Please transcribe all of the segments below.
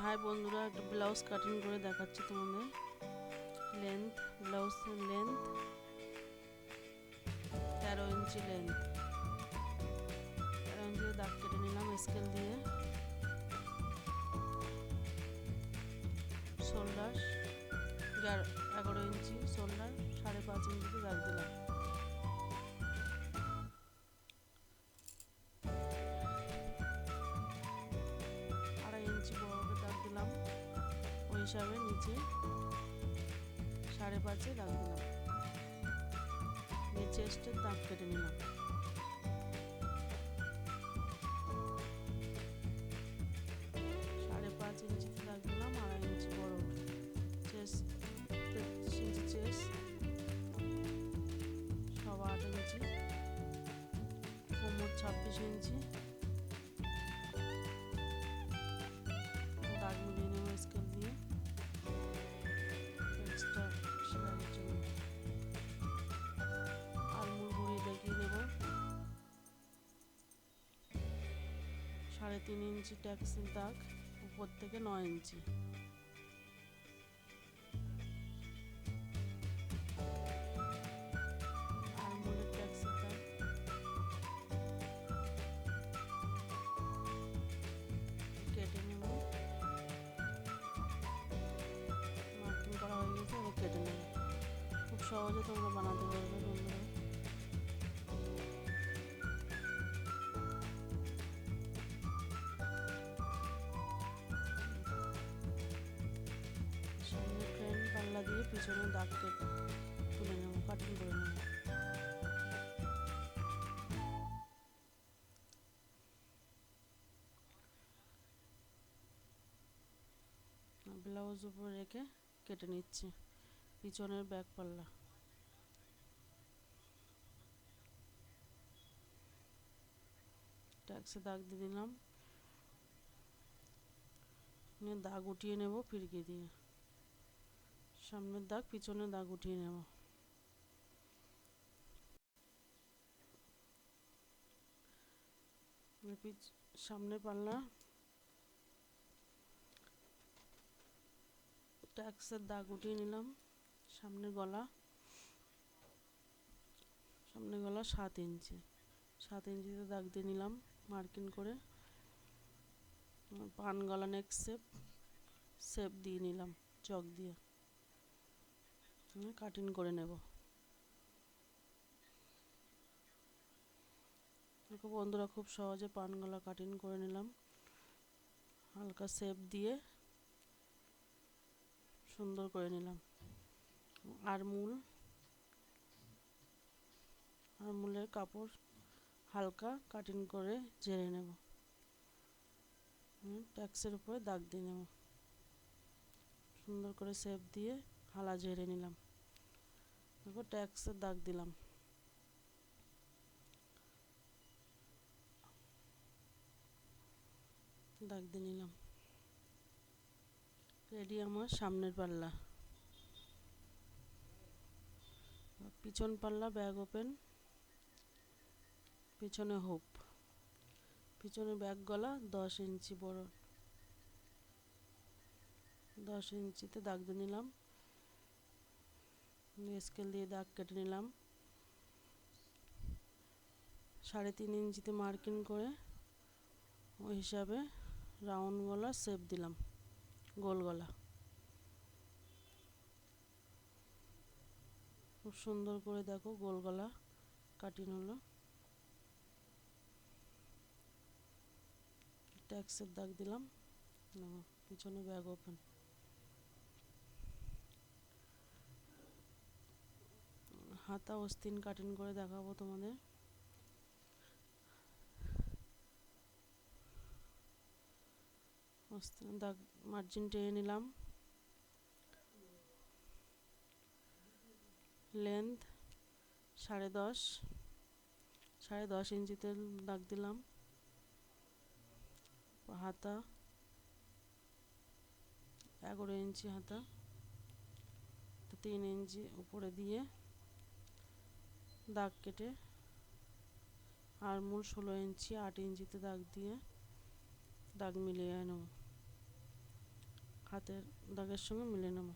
High বন্ধুরা, একটা blouse cutting করে দেখাচ্ছি তোমাদের। ব্লাউজের লেন্থ 13 ইঞ্চি লেন্থ। 13 ইঞ্চি দাগ কেটে নিলাম স্কেল দিয়ে। শোল্ডার 11 ইঞ্চি, শোল্ডার 5.5 ইঞ্চিতে দাগ দিলাম। আড়াই ইঞ্চি বড় দাগ দিলাম, ওই হিসাবে নিচে 5.5 দাগ দিলাম। নিচে চেস্টের দাগ কেটে নিলাম। ইঞ্চিতে দাগ দিলাম। আড়াই ইঞ্চি বড় চেস্ট, 33 ইঞ্চি চেস্ট, 8 ইঞ্চি, কোমর 26 ইঞ্চি। দাগ মিলিয়ে নেব স্কেল দিয়ে এক্সট্রা সেলাইয়ের জন্য। আলমুল ঘুরিয়ে দেখিয়ে নেব। 3.5 ইঞ্চি ট্যাক্সের দাগ, উপর থেকে 9 ইঞ্চি। আলমুলের ট্যাক্সের দাগ কেটে নেব। মার্কিং করা হয়ে গেছে, এবার কেটে নেব। খুব সহজে তোমরা বানাতে পারবে বন্ধুরা। সামনে ফ্রেম পাল্লা দিয়ে পিছনে দাগ কেটে তুলে নেব, কাটিং করে নেব। ব্লাউজ উপর রেখে কেটে নিচ্ছি পিছনের ব্যাক পাল্লা। ট্যাক্সে দাগ দিয়ে দিলাম, দাগ উঠিয়ে নেব ফিরকি দিয়ে। সামনের দাগ পিছনের দাগ উঠিয়ে নেব। সামনের পাল্লা ট্যাক্সের দাগ উঠিয়ে নিলাম। সামনের গলা 7 ইঞ্চি, 7 ইঞ্চিতে দাগ দিয়ে নিলাম মার্কিং করে। পান গলা নেক শেপ দিয়ে নিলাম চক দিয়ে, কাটিং করে নেব। দেখো বন্ধুরা, খুব সহজে পান গলা কাটিং করে নিলাম। হালকা শেপ দিয়ে সুন্দর করে নিলাম। আরমুলের কাপড় হালকা কাটিং করে ঝেড়ে নেব। ট্যাক্সের উপরে দাগ দিয়ে নেব। সুন্দর করে শেপ দিয়ে হালা ঝেড়ে নিলাম। দেখো ট্যাক্সের দাগ দিলাম। দাগ দিয়ে নিলাম। রেডি আমার সামনের পাল্লা। পিছন পাল্লা ব্যাক ওপেন, পিছনে হুপ, পিছনে ব্যাক গলা 10 ইঞ্চি বড়, 10 ইঞ্চিতে দাগ দিয়ে নিলাম। স্কেল দিয়ে দাগ কেটে নিলাম। 3.5 ইঞ্চিতে মার্কিং করে ওই হিসাবে রাউন্ড গলা শেপ দিলাম, গোল গলা। খুব সুন্দর করে দেখো গোল গলা কাটিং হলো। ট্যাক্সের দাগ দিলাম, পিছনে ব্যাক ওপেন। হাতা অস্তিন কাটিং করে দেখাবো তোমাদের। অস্তিন দাগ মার্জিন টেনে নিলাম। লেন্থ 10.5 ইঞ্চিতে দাগ দিলাম। হাতা 11 ইঞ্চি, হাতা 3 ইঞ্চি উপরে দিয়ে দাগ কেটে আরমুল 16 ইঞ্চি, 8 ইঞ্চিতে দাগ দিয়ে দাগ মিলিয়ে নেব। হাতের দাগের সঙ্গে মিলিয়ে নেব,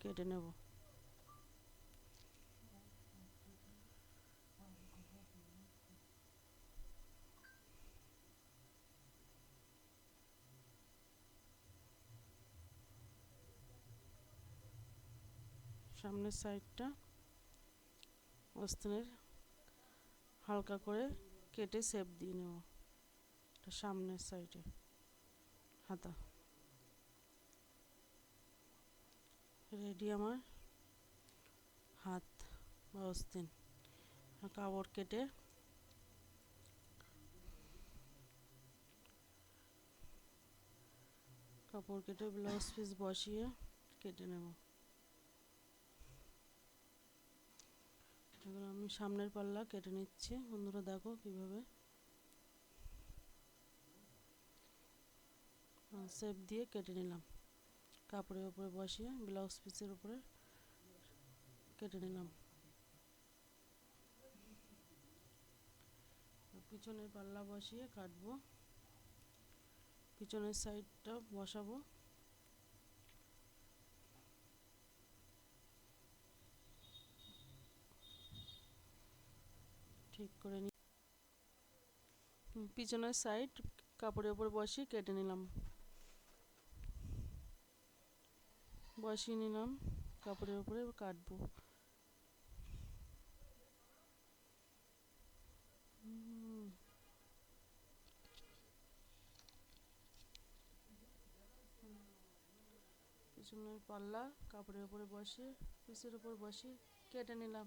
কেটে নেব। সামনের সাইডটা আস্তিনের হালকা করে কেটে শেপ দিয়ে নেব, এটা সামনের সাইডে হাতা। রেডি আমার হাত বা আস্তিন। কাপড় কেটে ব্লাউজ পিস বসিয়ে কেটে নেব। এবার আমি সামনের পাল্লা কেটে নিচ্ছি, বন্ধুরা দেখো কিভাবে শেপ দিয়ে কেটে নিলাম। কাপড়ের উপরে বসিয়ে ব্লাউজ পিসের উপরে কেটে নিলাম। পিছনের পাল্লা বসিয়ে কাটবো, পিছনের সাইডটা বসাবো। ঠিক করে নি পিছনের সাইড কাপড়ের উপর বসিয়ে কেটে নিলাম, বসিয়ে নিলাম কাপড়ের উপরে কাটবো। পিছনের পাল্লা কাপড়ের উপরে বসিয়ে পিসের উপর বসিয়ে কেটে নিলাম।